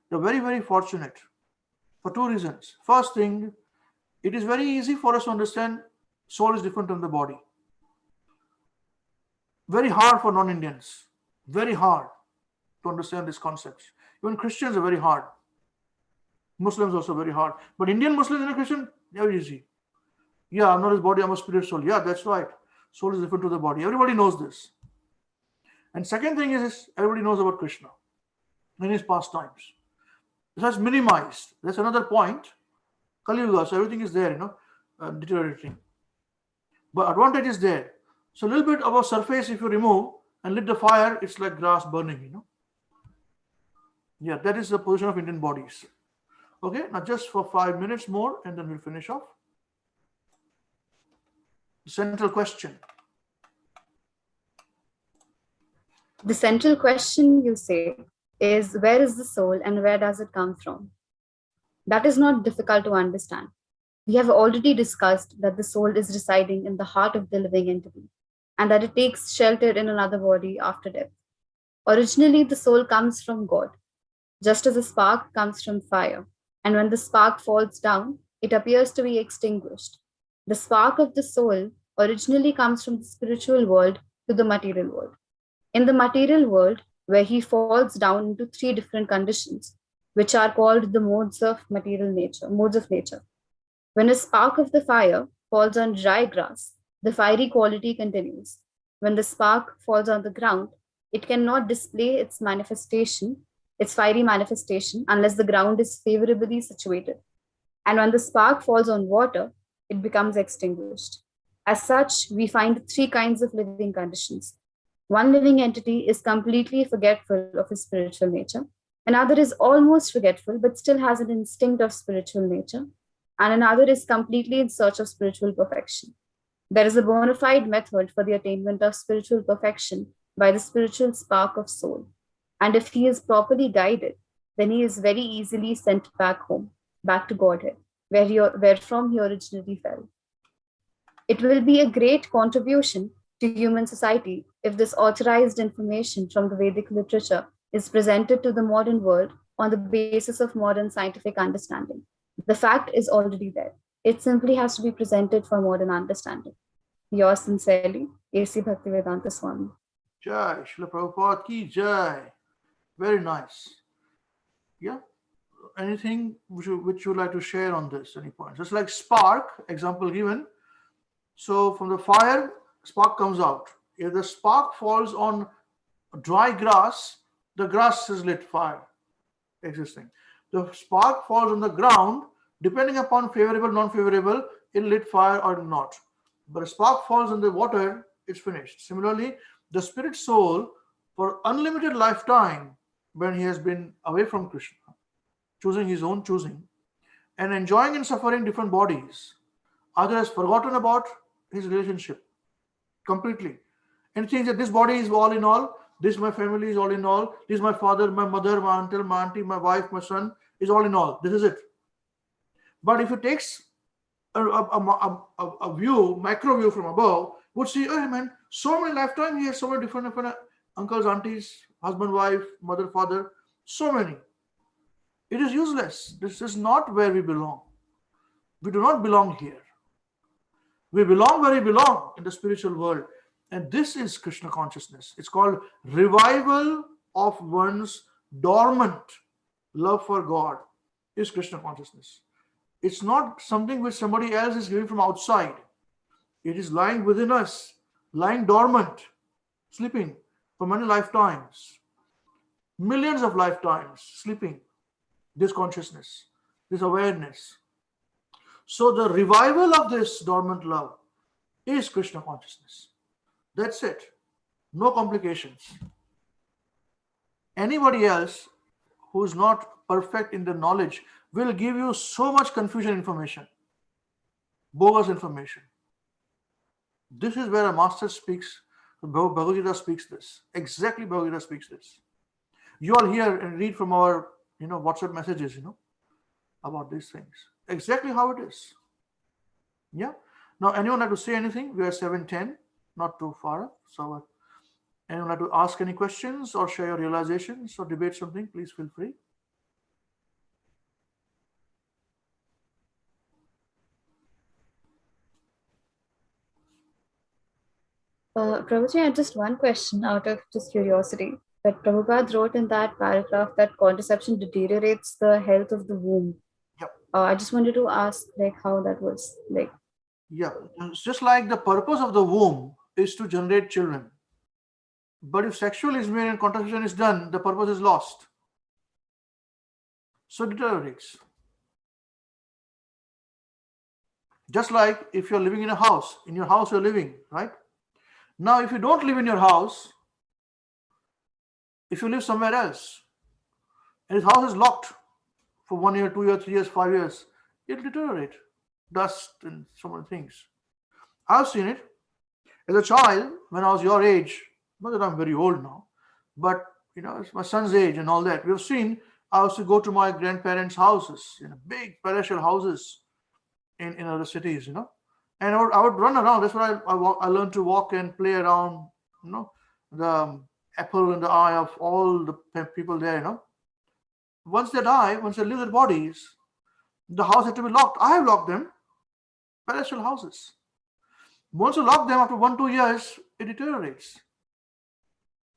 they're very, very fortunate for two reasons. First thing, it is very easy for us to understand soul is different from the body. Very hard for non-Indians. Very hard to understand these concepts. Even Christians are very hard. Muslims also very hard. But Indian Muslims and Christian, very easy. Yeah, I'm not his body, I'm a spirit soul. Yeah, that's right. Soul is different to the body. Everybody knows this. And second thing is, everybody knows about Krishna in his pastimes. This has minimized. That's another point. Kali Yuga, so everything is there, deteriorating. But advantage is there. So a little bit above surface, if you remove and lit the fire, it's like grass burning, Yeah, that is the position of Indian bodies. Okay, now just for 5 minutes more and then we'll finish off. The central question. The central question, you say, is where is the soul and where does it come from? That is not difficult to understand. We have already discussed that the soul is residing in the heart of the living entity and that it takes shelter in another body after death. Originally, the soul comes from God, just as a spark comes from fire. And when the spark falls down, it appears to be extinguished. The spark of the soul originally comes from the spiritual world to the material world. In the material world, where he falls down into three different conditions, which are called the modes of nature. When a spark of the fire falls on dry grass, the fiery quality continues. When the spark falls on the ground, it cannot display its fiery manifestation, unless the ground is favorably situated. And when the spark falls on water, it becomes extinguished. As such, we find three kinds of living conditions. One living entity is completely forgetful of his spiritual nature. Another is almost forgetful, but still has an instinct of spiritual nature. And another is completely in search of spiritual perfection. There is a bona fide method for the attainment of spiritual perfection by the spiritual spark of soul. And if he is properly guided, then he is very easily sent back home, back to Godhead, wherefrom he originally fell. It will be a great contribution to human society if this authorized information from the Vedic literature is presented to the modern world on the basis of modern scientific understanding. The fact is already there. It simply has to be presented for modern understanding. Yours sincerely, A.C. Bhaktivedanta Swami. Jai, Srila Prabhupada ki jai. Very nice. Yeah. Anything which you would like to share on this? Any points? Just like spark, example given. So from the fire, spark comes out. If the spark falls on dry grass, the grass is lit fire existing. The spark falls on the ground, depending upon favorable, non-favorable, it lit fire or not. But a spark falls on the water, it's finished. Similarly, the spirit soul, for unlimited lifetime, when he has been away from Krishna, choosing his own choosing, and enjoying and suffering different bodies, either has forgotten about his relationship completely and thinks that this body is all in all, this my family is all in all, this is my father, my mother, my uncle, my auntie, my wife, my son is all in all. This is it. But if it takes a view, micro view from above, would see, oh man, so many lifetimes he has so many different uncles, aunties, husband, wife, mother, father, so many. It is useless. This is not where we belong. We do not belong here. We belong where we belong, in the spiritual world. And this is Krishna consciousness. It's called revival of one's dormant love for God, is Krishna consciousness. It's not something which somebody else is giving from outside. It is lying within us, lying dormant, sleeping for many lifetimes, millions of lifetimes, sleeping. This consciousness, this awareness. So the revival of this dormant love is Krishna consciousness. That's it. No complications. Anybody else who is not perfect in the knowledge will give you so much confusion information, bogus information. This is where a master speaks, Bhagavad Gita speaks this. Exactly, Bhagavad Gita speaks this. You all hear and read from our WhatsApp messages, about these things. Exactly how it is. Yeah. Now, anyone like to say anything? We are 7:10, not too far. So, anyone like to ask any questions or share your realizations or debate something? Please feel free. Prabhuji, I had just one question out of just curiosity. That Prabhupada wrote in that paragraph that contraception deteriorates the health of the womb. Yep. I just wanted to ask, how that was like. Yeah, it's just like the purpose of the womb is to generate children. But if sexual is made and contraception is done, the purpose is lost. So it deteriorates. Just like if you're living in a house, in your house you're living, right? Now, if you don't live in your house, if you live somewhere else, and his house is locked for 1 year, 2 years, 3 years, 5 years, it'll deteriorate. Dust and so many things. I've seen it. As a child, when I was your age, not that I'm very old now, but it's my son's age and all that. We've seen, I used to go to my grandparents' houses, big palatial houses in other cities, and I would run around. That's why I learned to walk and play around, the apple in the eye of all the people there, Once they die, once they leave their bodies, the house had to be locked. I have locked them, palatial houses. Once you lock them, after 1-2 years, it deteriorates.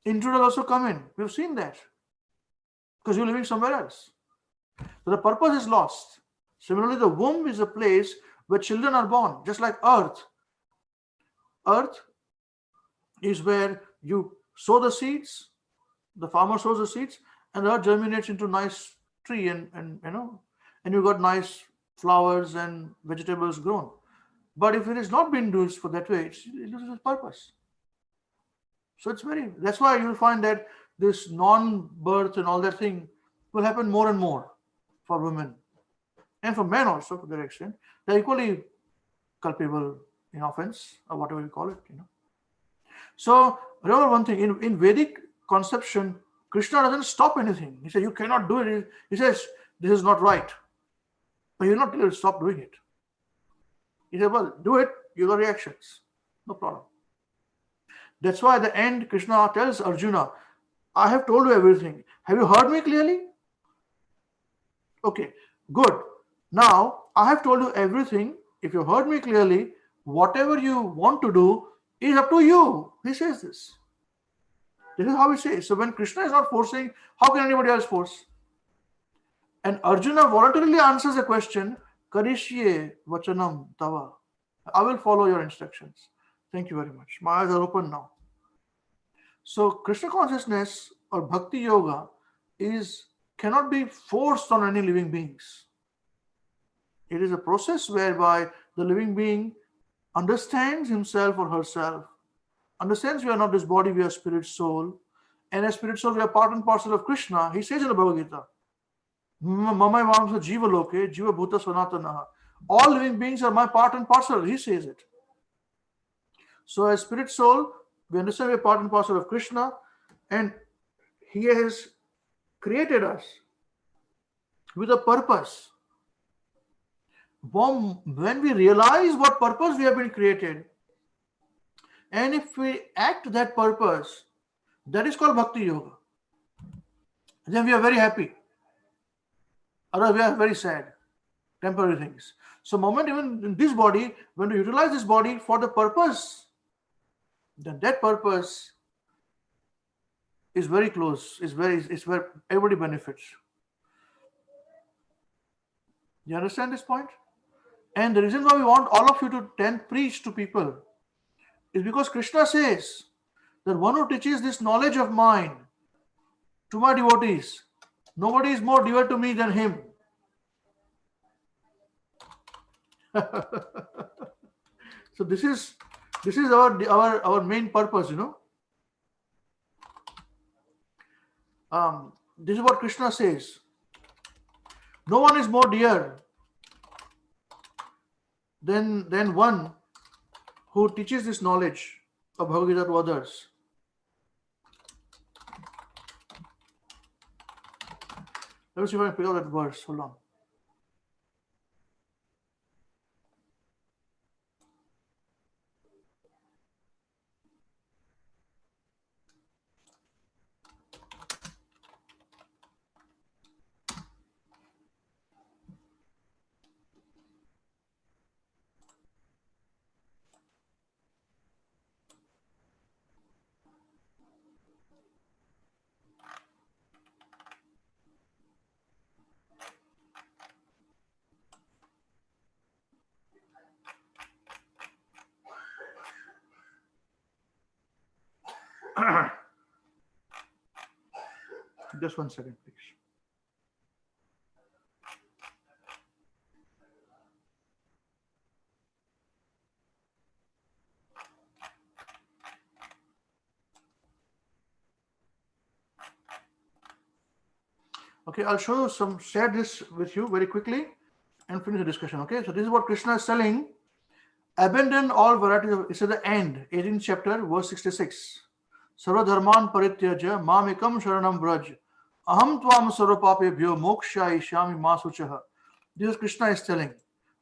Intruders also come in. We've seen that because you're living somewhere else. So the purpose is lost. Similarly, the womb is a place where children are born, just like earth. Earth is where you sow the seeds, the farmer sows the seeds, and the earth germinates into nice tree and you got nice flowers and vegetables grown. But if it is not been used for that way, it loses its purpose. So that's why you'll find that this non-birth and all that thing will happen more and more for women. And for men also, to that extent. They're equally culpable in offense, or whatever you call it, So remember one thing, in Vedic conception, Krishna doesn't stop anything. He says, you cannot do it. He says, this is not right. But you're not going to stop doing it. He said, well, do it, you got reactions. No problem. That's why at the end, Krishna tells Arjuna, I have told you everything. Have you heard me clearly? Okay, good. Now, I have told you everything. If you heard me clearly, whatever you want to do is up to you. He says this. This is how he says. So when Krishna is not forcing, how can anybody else force? And Arjuna voluntarily answers the question, Karishye vachanam tava. I will follow your instructions. Thank you very much. My eyes are open now. So Krishna consciousness or bhakti yoga cannot be forced on any living beings. It is a process whereby the living being understands himself or herself, understands we are not this body, we are spirit soul, and as spirit soul we are part and parcel of Krishna. He says in the Bhagavad Gita, Mamai Vamsa Jiva Loke, Jiva Bhuta Sanatanaha. All living beings are my part and parcel. He says it. So as spirit soul, we understand we are part and parcel of Krishna, and he has created us with a purpose. when we realize what purpose we have been created, and if we act that purpose, that is called Bhakti Yoga. Then we are very happy. Otherwise, we are very sad. Temporary things. So, moment even in this body, when we utilize this body for the purpose, then that purpose is very close. It's where everybody benefits. You understand this point? And the reason why we want all of you to preach to people is because Krishna says that one who teaches this knowledge of mine to my devotees, nobody is more dear to me than him. So this is our main purpose, you know. This is what Krishna says. No one is more dear than one who teaches this knowledge of Bhagavad Gita to others. Let me see if I can pick out that verse. Hold on. Just 1 second, please. Okay, I'll share this with you very quickly and finish the discussion. Okay, so this is what Krishna is telling. Abandon all varieties of, it's at the end, 18th chapter, verse 66. Sarva dharman parityaja mamekam sharanam braj aham tvam sarvapapebhyo mokshayishyami ma suchaha. This is Krishna is telling.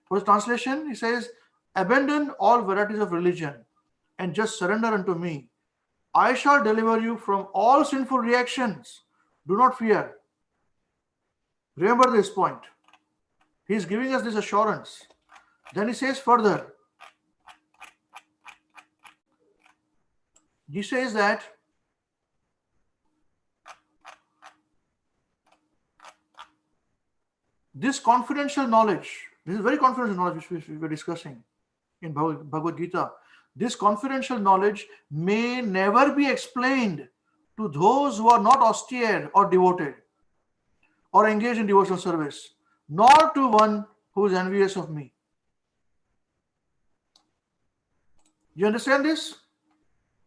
For his translation, he says, abandon all varieties of religion and just surrender unto me. I shall deliver you from all sinful reactions. Do not fear. Remember this point. He is giving us this assurance. Then he says further, he says that this confidential knowledge, this is very confidential knowledge which we were discussing in Bhagavad Gita. This confidential knowledge may never be explained to those who are not austere or devoted or engaged in devotional service, nor to one who is envious of me. You understand this?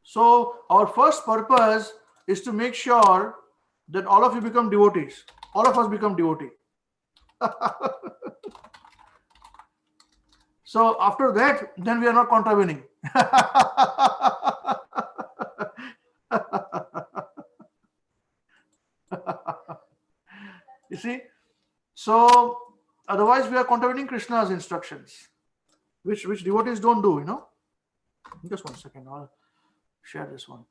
So our first purpose is to make sure that all of you become devotees. All of us become devotee. So after that, then we are not contravening. You see? So otherwise we are contravening Krishna's instructions, which devotees don't do, you know. Just 1 second, I'll share this one.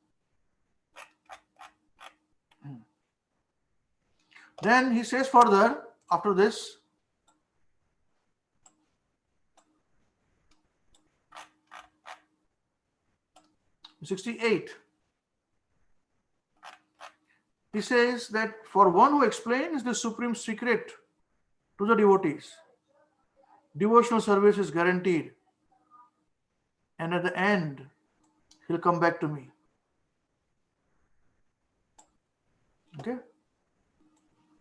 Then he says further, after this, in 68, he says that for one who explains the supreme secret to the devotees, devotional service is guaranteed, and at the end, he'll come back to me. Okay?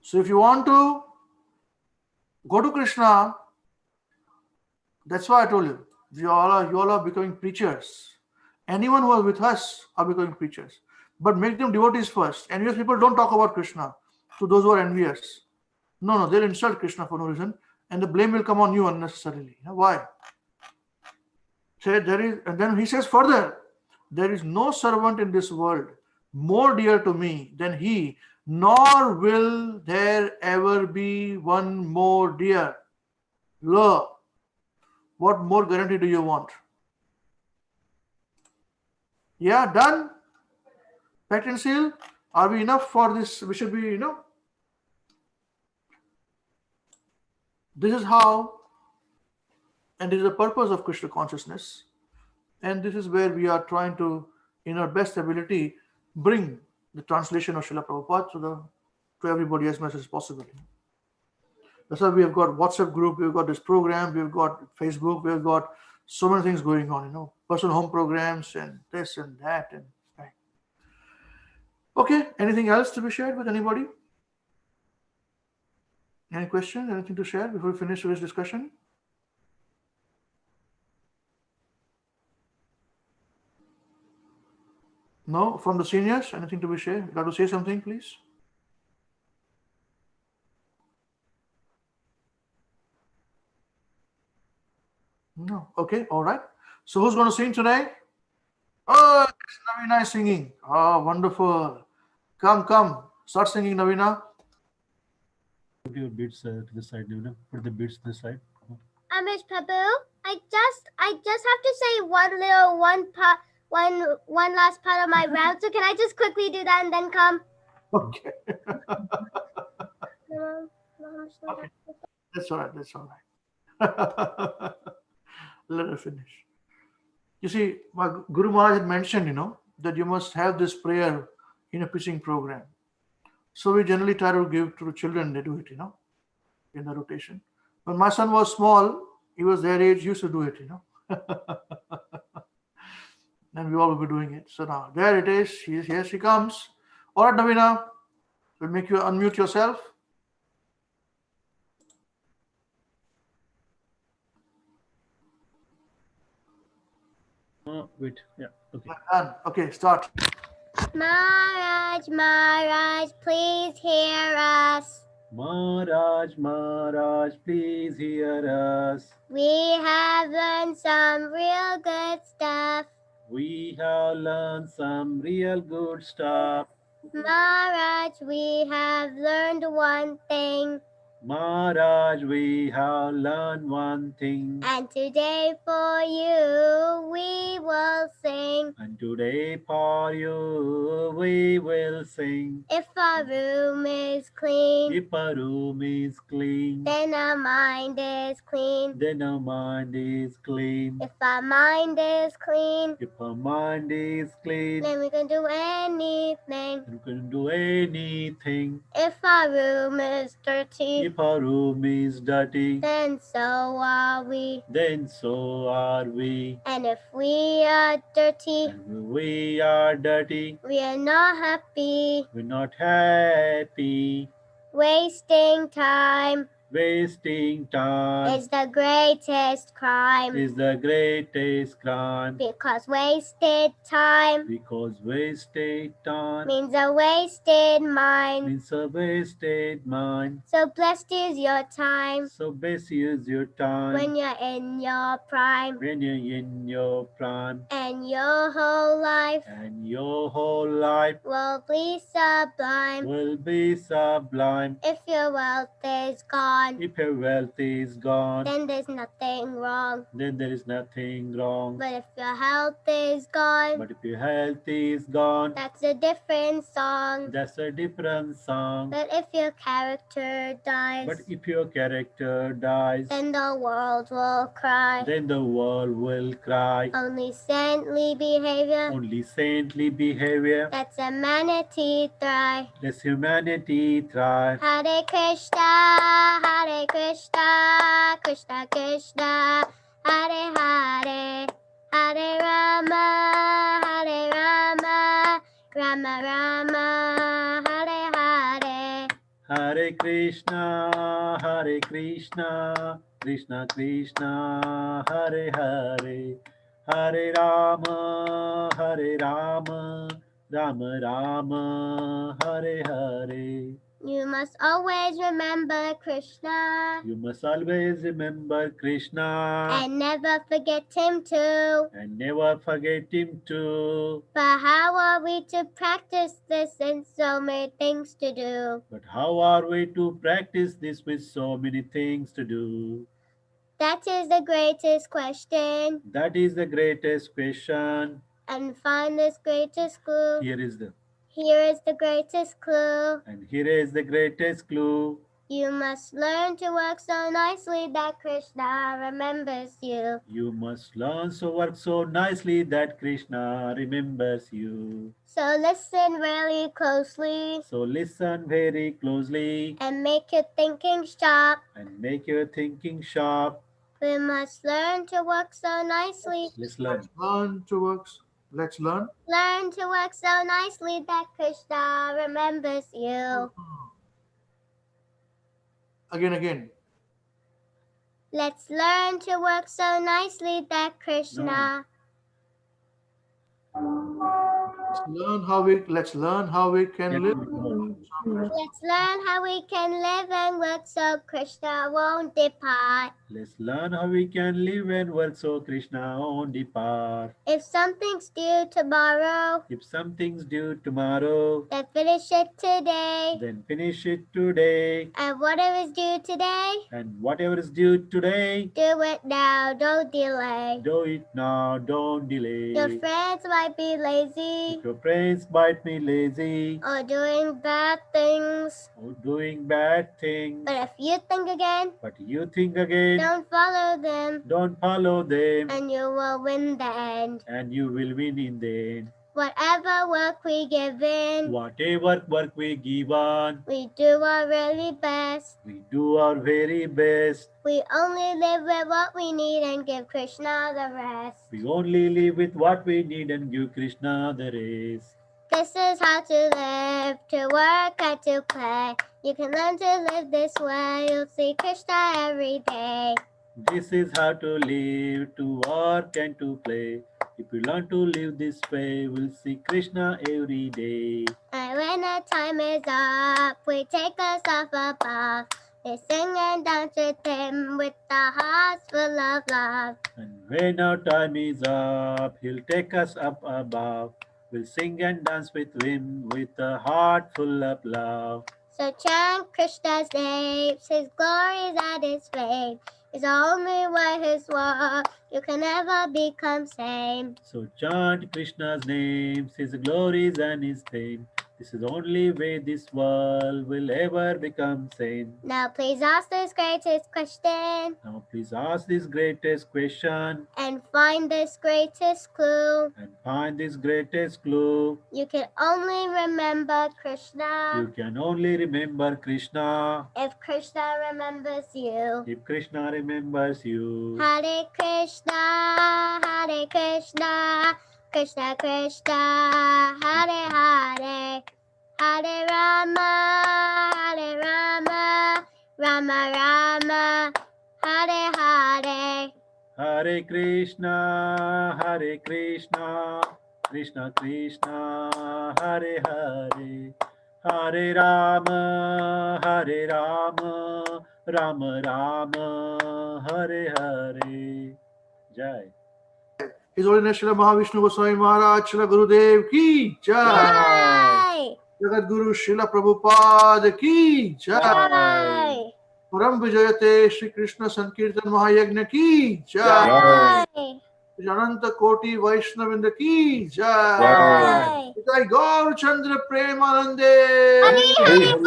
So if you want to go to Krishna, that's why I told you, you all are becoming preachers. Anyone who is with us are becoming preachers. But make them devotees first. Envious people don't talk about Krishna to those who are envious. No, they'll insult Krishna for no reason, and the blame will come on you unnecessarily. Why? So and then he says further, there is no servant in this world more dear to me than he, nor will there ever be one more dear. Lo, What more guarantee do you want? Yeah, done? Packed and seal? Are we enough for this? We should be, this is how, and this is the purpose of Krishna consciousness. And this is where we are trying to, in our best ability, bring the translation of Srila Prabhupada to everybody as much as possible. That's why we have got WhatsApp group, we've got this program, we've got Facebook, we've got so many things going on, personal home programs and this and that. And right. Okay, anything else to be shared with anybody? Any questions? Anything to share before we finish this discussion? No? From the seniors, anything to be shared? You got to say something, please? No. Okay, all right. So who's going to sing today? Oh, Navina is singing. Oh, wonderful. Come. Start singing, Navina. Put your beats to the side, Navina. Put the beats to the side. Amish Prabhu, I just have to say one last part of my round. So can I just quickly do that and then come? Okay. Okay. That's all right. Let her finish. You see, my Guru Maharaj had mentioned, that you must have this prayer in a preaching program. So we generally try to give to the children, they do it, in the rotation. When my son was small, he was their age, used to do it, And we all will be doing it. So now, there it is. Here she comes. All right, Navina, we'll make you unmute yourself. Oh, wait. Yeah. Okay. Done. Okay, start. Maharaj, please hear us. Maharaj, please hear us. We have learned some real good stuff. We have learned some real good stuff. Maharaj, we have learned one thing. Maharaj, we have learned one thing. And today for you we will sing. And today for you we will sing. If our room is clean, If our room is clean, then our mind is clean. then our mind is clean. If our mind is clean, If our mind is clean, then we can do anything. we can do anything. If our room is dirty, If our room is dirty, then so are we. then so are we. And if we are dirty, And when we are dirty, we are not happy. we're not happy. Wasting time Wasting time is the greatest crime. is the greatest crime. Because wasted time Because wasted time means a wasted mind. means a wasted mind. So blessed is your time So best use your time when you're in your prime. when you're in your prime. And your whole life And your whole life will be sublime. will be sublime. If your wealth is gone, If your wealth is gone, then there's nothing wrong. then there is nothing wrong. But if your health is gone, But if your health is gone, that's a different song. that's a different song. But if your character dies, But if your character dies, then the world will cry. then the world will cry. Only saintly behavior Only saintly behavior lets humanity thrive. lets humanity thrive. Hare Krishna, Krishna Krishna, Hare Hare, Hare Rama, Rama Rama, Hare Hare. Hare Krishna, Krishna Krishna, Hare Hare, Hare Rama, Rama Rama, Hare Hare. You must always remember Krishna You must always remember Krishna and never forget him too. and never forget him too. But how are we to practice this and so many things to do? But how are we to practice this with so many things to do? That is the greatest question. That is the greatest question. And find this greatest clue. Here is the greatest clue. And here is the greatest clue. You must learn to work so nicely that Krishna remembers you. You must learn to work so nicely that Krishna remembers you. So listen really closely. So listen very closely And make your thinking sharp. and make your thinking sharp. We must learn to work so nicely. Let's learn. Let's learn. Learn to work so nicely that Krishna remembers you. Again. Let's learn to work so nicely that Krishna. Let's learn how we can live. Let's learn how we can live and work so Krishna won't depart. Let's learn how we can live and work so Krishna won't depart. If something's due tomorrow, If something's due tomorrow, then finish it today. then finish it today. And whatever is due today, And whatever is due today, do it now, don't delay. do it now, don't delay. Your friends might be lazy If your friends might be lazy or doing bad things. or doing bad things, But if you think again, but you think again, don't follow them, don't follow them, and you will win the end. and you will win in the end. Whatever work we give in, Whatever work we give on, we do our really best. we do our very best. We only live with what we need and give Krishna the rest. We only live with what we need and give Krishna the rest. This is how to live, to work and to play. You can learn to live this way, you'll see Krishna every day. This is how to live, to work and to play. If we learn to live this way, we'll see Krishna every day. And when the time is up, we take us off above. We sing and dance with him with the hearts full of love. And when our time is up, he'll take us up above. We'll sing and dance with him with a heart full of love. So chant Krishna's names, his glories and his fame. Is the only way his word you can never become same. So chant Krishna's names, his glories and his fame. This is the only way this world will ever become sane. Now please ask this greatest question Now please ask this greatest question and find this greatest clue. and find this greatest clue. You can only remember Krishna You can only remember Krishna if Krishna remembers you. if Krishna remembers you. Hare Krishna, Krishna Krishna, Hare Hare, Hare Rama, Rama Rama, Hare Hare. Hare Krishna, Krishna Krishna, Hare Hare, Hare Rama, Rama Rama, Hare Hare. Jai. His Holiness Srila Mahavishnu Goswami Maharaj, Srila Gurudev ki jai. Jai. Jagat Guru Srila Prabhupada ki jai. Jai. Param Vijayate Shri Krishna Sankirtan Mahayagna ki jai. Jai. Jananta Koti Vaishnavinda ki jai. Jai. Jai Gaur Chandra Premanande. Hare Hare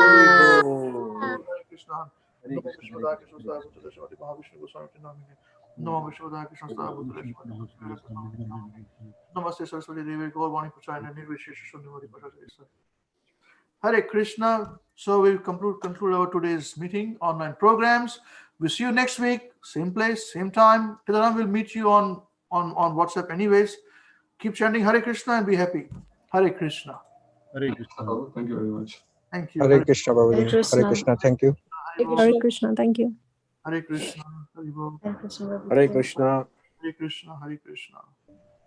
Krishna. Hare Krishna. Namo Vishwadaya Krishna Stavutale Namaste Saraswati Devi Gaurvani Pachayana Nirvishesha Shunyamati Pachayana. Hare Krishna. So we'll conclude our today's meeting, online programs. We'll see you next week, same place, same time. Till then, we'll meet you on WhatsApp anyways. Keep chanting Hare Krishna and be happy. Hare Krishna. Hare Krishna. Thank you very much. Thank you. Hare Krishna, Babaji. Hare Krishna. Hare Krishna. Thank you. Hare Krishna. Thank you. Hare Krishna. Hare Krishna. Hare Krishna. Hare Krishna. Hare Krishna. Hare Krishna.